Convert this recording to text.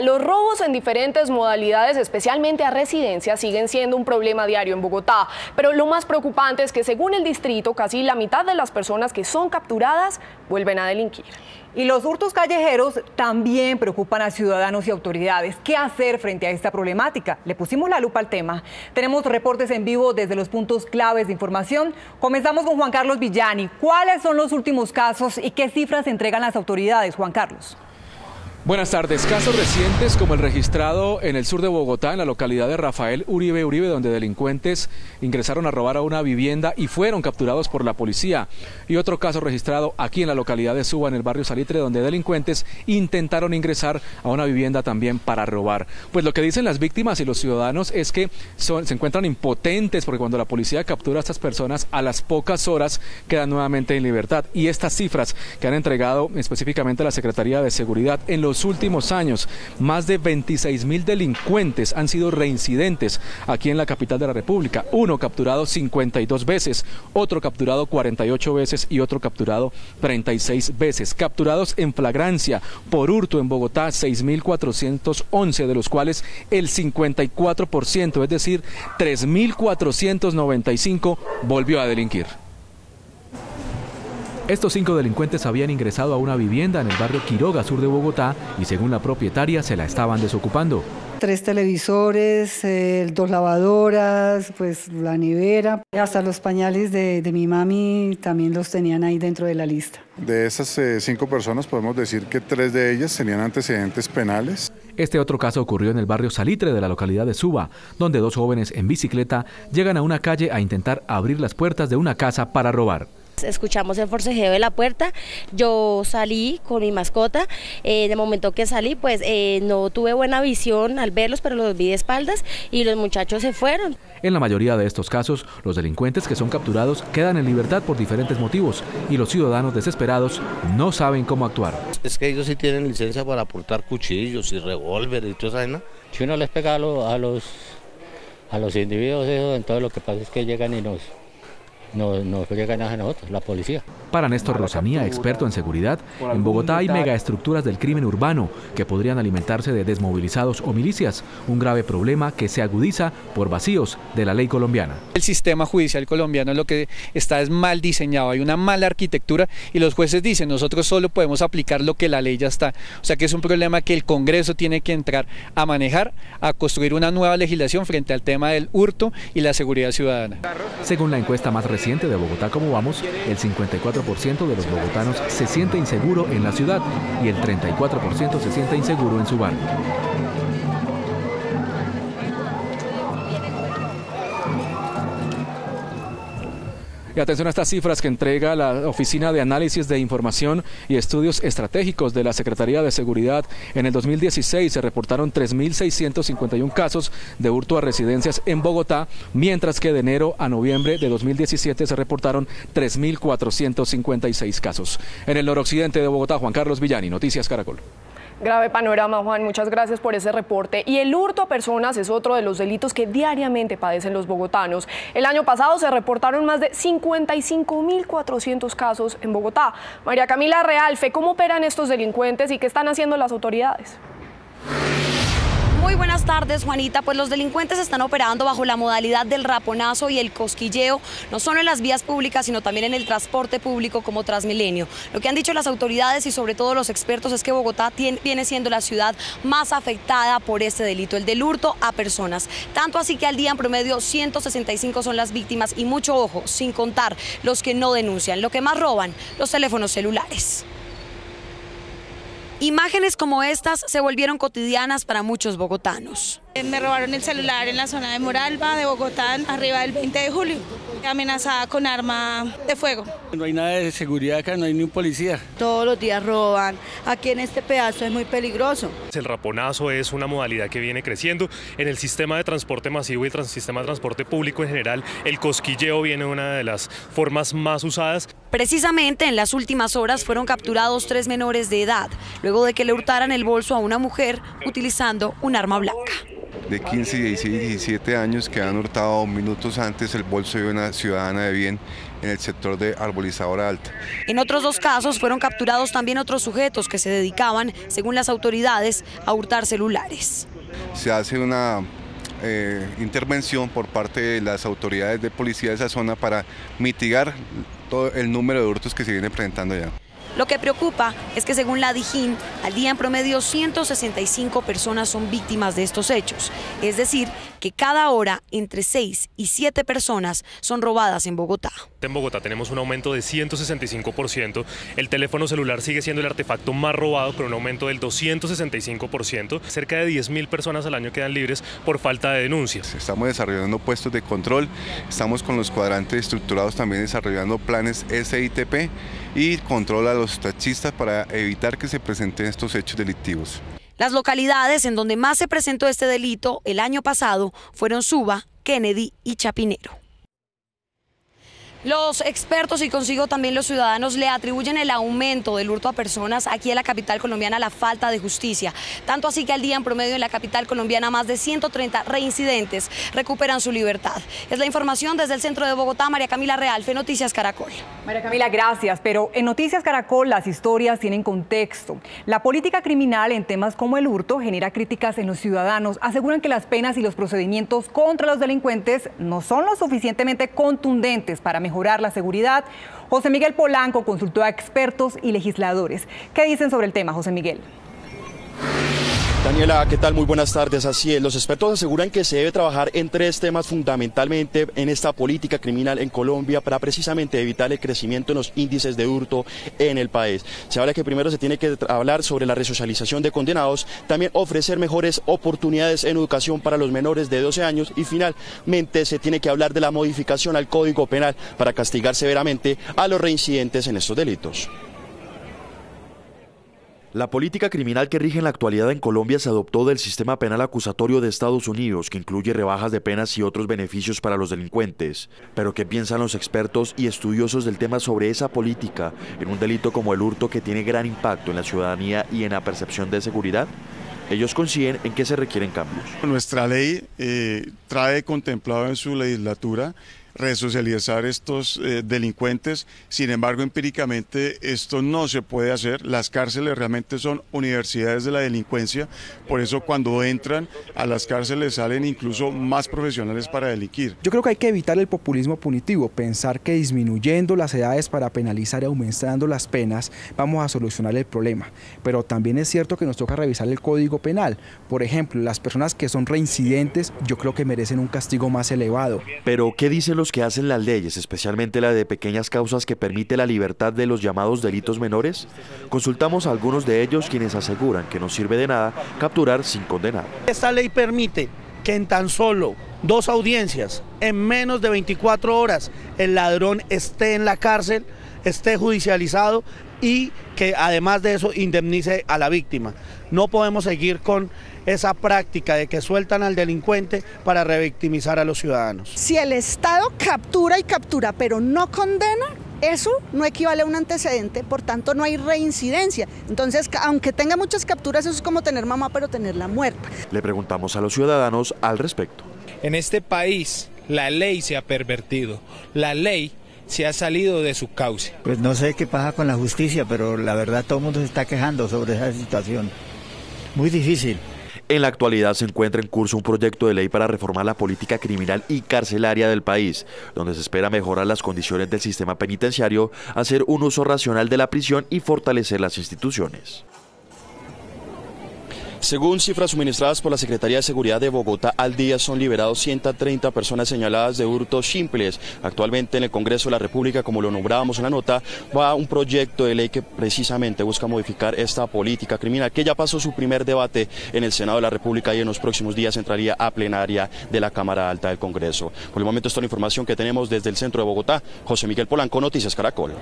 Los robos en diferentes modalidades, especialmente a residencias, siguen siendo un problema diario en Bogotá. Pero lo más preocupante es que, según el distrito, casi la mitad de las personas que son capturadas vuelven a delinquir. Y los hurtos callejeros también preocupan a ciudadanos y autoridades. ¿Qué hacer frente a esta problemática? Le pusimos la lupa al tema. Tenemos reportes en vivo desde los puntos claves de información. Comenzamos con Juan Carlos Villani. ¿Cuáles son los últimos casos y qué cifras entregan las autoridades, Juan Carlos? Buenas tardes. Casos recientes como el registrado en el sur de Bogotá, en la localidad de Rafael Uribe, donde delincuentes ingresaron a robar a una vivienda y fueron capturados por la policía. Y otro caso registrado aquí en la localidad de Suba, en el barrio Salitre, donde delincuentes intentaron ingresar a una vivienda también para robar. Pues lo que dicen las víctimas y los ciudadanos es que se encuentran impotentes porque cuando la policía captura a estas personas, a las pocas horas quedan nuevamente en libertad. Y estas cifras que han entregado específicamente la Secretaría de Seguridad: en los últimos años, más de 26.000 delincuentes han sido reincidentes aquí en la capital de la República. Uno capturado 52 veces, otro capturado 48 veces y otro capturado 36 veces. Capturados en flagrancia por hurto en Bogotá, 6.411, de los cuales el 54%, es decir, 3.495, volvió a delinquir. Estos 5 delincuentes habían ingresado a una vivienda en el barrio Quiroga, sur de Bogotá, y según la propietaria se la estaban desocupando. 3 televisores, 2 lavadoras, pues la nevera, hasta los pañales de mi mami también los tenían ahí dentro de la lista. De esas 5 personas podemos decir que 3 de ellas tenían antecedentes penales. Este otro caso ocurrió en el barrio Salitre de la localidad de Suba, donde 2 jóvenes en bicicleta llegan a una calle a intentar abrir las puertas de una casa para robar. Escuchamos el forcejeo de la puerta, yo salí con mi mascota, de momento que salí pues no tuve buena visión al verlos, pero los vi de espaldas y los muchachos se fueron. En la mayoría de estos casos, los delincuentes que son capturados quedan en libertad por diferentes motivos y los ciudadanos desesperados no saben cómo actuar. Es que ellos sí tienen licencia para portar cuchillos y revólver y toda esa vaina. Si uno les pega a los individuos, eso, entonces lo que pasa es que llegan y no llegan a nosotros, la policía. Para Néstor Lozanía, experto en seguridad, en Bogotá hay megaestructuras del crimen urbano que podrían alimentarse de desmovilizados o milicias, un grave problema que se agudiza por vacíos de la ley colombiana. El sistema judicial colombiano lo que está es mal diseñado, hay una mala arquitectura y los jueces dicen nosotros solo podemos aplicar lo que la ley ya está. O sea que es un problema que el Congreso tiene que entrar a manejar, a construir una nueva legislación frente al tema del hurto y la seguridad ciudadana. Según la encuesta más reciente de Bogotá Cómo Vamos, el 54% de los bogotanos se siente inseguro en la ciudad y el 34% se siente inseguro en su barrio. Y atención a estas cifras que entrega la Oficina de Análisis de Información y Estudios Estratégicos de la Secretaría de Seguridad. En el 2016 se reportaron 3.651 casos de hurto a residencias en Bogotá, mientras que de enero a noviembre de 2017 se reportaron 3.456 casos. En el noroccidente de Bogotá, Juan Carlos Villani, Noticias Caracol. Grave panorama, Juan, muchas gracias por ese reporte. Y el hurto a personas es otro de los delitos que diariamente padecen los bogotanos. El año pasado se reportaron más de 55.400 casos en Bogotá. María Camila Realfe, ¿cómo operan estos delincuentes y qué están haciendo las autoridades? Muy buenas tardes, Juanita. Pues los delincuentes están operando bajo la modalidad del raponazo y el cosquilleo, no solo en las vías públicas, sino también en el transporte público como Transmilenio. Lo que han dicho las autoridades y sobre todo los expertos es que Bogotá viene siendo la ciudad más afectada por este delito, el del hurto a personas. Tanto así que al día en promedio 165 son las víctimas y mucho ojo, sin contar los que no denuncian. Lo que más roban, los teléfonos celulares. Imágenes como estas se volvieron cotidianas para muchos bogotanos. Me robaron el celular en la zona de Moralba, de Bogotá, arriba del 20 de julio. Amenazada con arma de fuego. No hay nada de seguridad acá, no hay ni un policía. Todos los días roban. Aquí en este pedazo es muy peligroso. El raponazo es una modalidad que viene creciendo. En el sistema de transporte masivo y el sistema de transporte público en general, el cosquilleo viene una de las formas más usadas. Precisamente en las últimas horas fueron capturados 3 menores de edad, luego de que le hurtaran el bolso a una mujer utilizando un arma blanca. de 15, 16, 17 años que han hurtado minutos antes el bolso de una ciudadana de bien en el sector de Arbolizadora Alta. En otros 2 casos fueron capturados también otros sujetos que se dedicaban, según las autoridades, a hurtar celulares. Se hace una intervención por parte de las autoridades de policía de esa zona para mitigar todo el número de hurtos que se viene presentando ya. Lo que preocupa es que según la Dijín, al día en promedio 165 personas son víctimas de estos hechos. Es decir, que cada hora entre 6 y 7 personas son robadas en Bogotá. En Bogotá tenemos un aumento de 165%. El teléfono celular sigue siendo el artefacto más robado con un aumento del 265%. Cerca de 10.000 personas al año quedan libres por falta de denuncias. Estamos desarrollando puestos de control, estamos con los cuadrantes estructurados también desarrollando planes SITP y control a los taxistas para evitar que se presenten estos hechos delictivos. Las localidades en donde más se presentó este delito el año pasado fueron Suba, Kennedy y Chapinero. Los expertos y consigo también los ciudadanos le atribuyen el aumento del hurto a personas aquí en la capital colombiana a la falta de justicia. Tanto así que al día en promedio en la capital colombiana más de 130 reincidentes recuperan su libertad. Es la información desde el centro de Bogotá. María Camila Realfe, Noticias Caracol. María Camila, gracias. Pero en Noticias Caracol las historias tienen contexto. La política criminal en temas como el hurto genera críticas en los ciudadanos. Aseguran que las penas y los procedimientos contra los delincuentes no son lo suficientemente contundentes para mejorar la seguridad. José Miguel Polanco consultó a expertos y legisladores. ¿Qué dicen sobre el tema, José Miguel? Daniela, ¿qué tal? Muy buenas tardes. Así es, los expertos aseguran que se debe trabajar en 3 temas fundamentalmente en esta política criminal en Colombia para precisamente evitar el crecimiento en los índices de hurto en el país. Se habla que primero se tiene que hablar sobre la resocialización de condenados, también ofrecer mejores oportunidades en educación para los menores de 12 años y finalmente se tiene que hablar de la modificación al Código Penal para castigar severamente a los reincidentes en estos delitos. La política criminal que rige en la actualidad en Colombia se adoptó del sistema penal acusatorio de Estados Unidos, que incluye rebajas de penas y otros beneficios para los delincuentes. Pero ¿qué piensan los expertos y estudiosos del tema sobre esa política en un delito como el hurto que tiene gran impacto en la ciudadanía y en la percepción de seguridad? Ellos coinciden en que se requieren cambios. Nuestra ley trae contemplado en su legislatura resocializar estos delincuentes. Sin embargo, empíricamente esto no se puede hacer. Las cárceles realmente son universidades de la delincuencia, por eso cuando entran a las cárceles salen incluso más profesionales para delinquir. Yo creo que hay que evitar el populismo punitivo, pensar que disminuyendo las edades para penalizar y aumentando las penas vamos a solucionar el problema, pero también es cierto que nos toca revisar el Código Penal. Por ejemplo, las personas que son reincidentes yo creo que merecen un castigo más elevado. Pero ¿qué dicen los que hacen las leyes, especialmente la de pequeñas causas que permite la libertad de los llamados delitos menores? Consultamos a algunos de ellos quienes aseguran que no sirve de nada capturar sin condenar. Esta ley permite que en tan solo 2 audiencias, en menos de 24 horas, el ladrón esté en la cárcel, esté judicializado y que además de eso indemnice a la víctima. No podemos seguir con esa práctica de que sueltan al delincuente para revictimizar a los ciudadanos. Si el Estado captura y captura, pero no condena, eso no equivale a un antecedente, por tanto no hay reincidencia. Entonces, aunque tenga muchas capturas, eso es como tener mamá, pero tenerla muerta. Le preguntamos a los ciudadanos al respecto. En este país, la ley se ha pervertido. La ley se ha salido de su cauce. Pues no sé qué pasa con la justicia, pero la verdad todo el mundo se está quejando sobre esa situación. Muy difícil. En la actualidad se encuentra en curso un proyecto de ley para reformar la política criminal y carcelaria del país, donde se espera mejorar las condiciones del sistema penitenciario, hacer un uso racional de la prisión y fortalecer las instituciones. Según cifras suministradas por la Secretaría de Seguridad de Bogotá, al día son liberados 130 personas señaladas de hurtos simples. Actualmente en el Congreso de la República, como lo nombrábamos en la nota, va un proyecto de ley que precisamente busca modificar esta política criminal, que ya pasó su primer debate en el Senado de la República y en los próximos días entraría a plenaria de la Cámara Alta del Congreso. Por el momento, esta es la información que tenemos desde el centro de Bogotá. José Miguel Polanco, Noticias Caracol.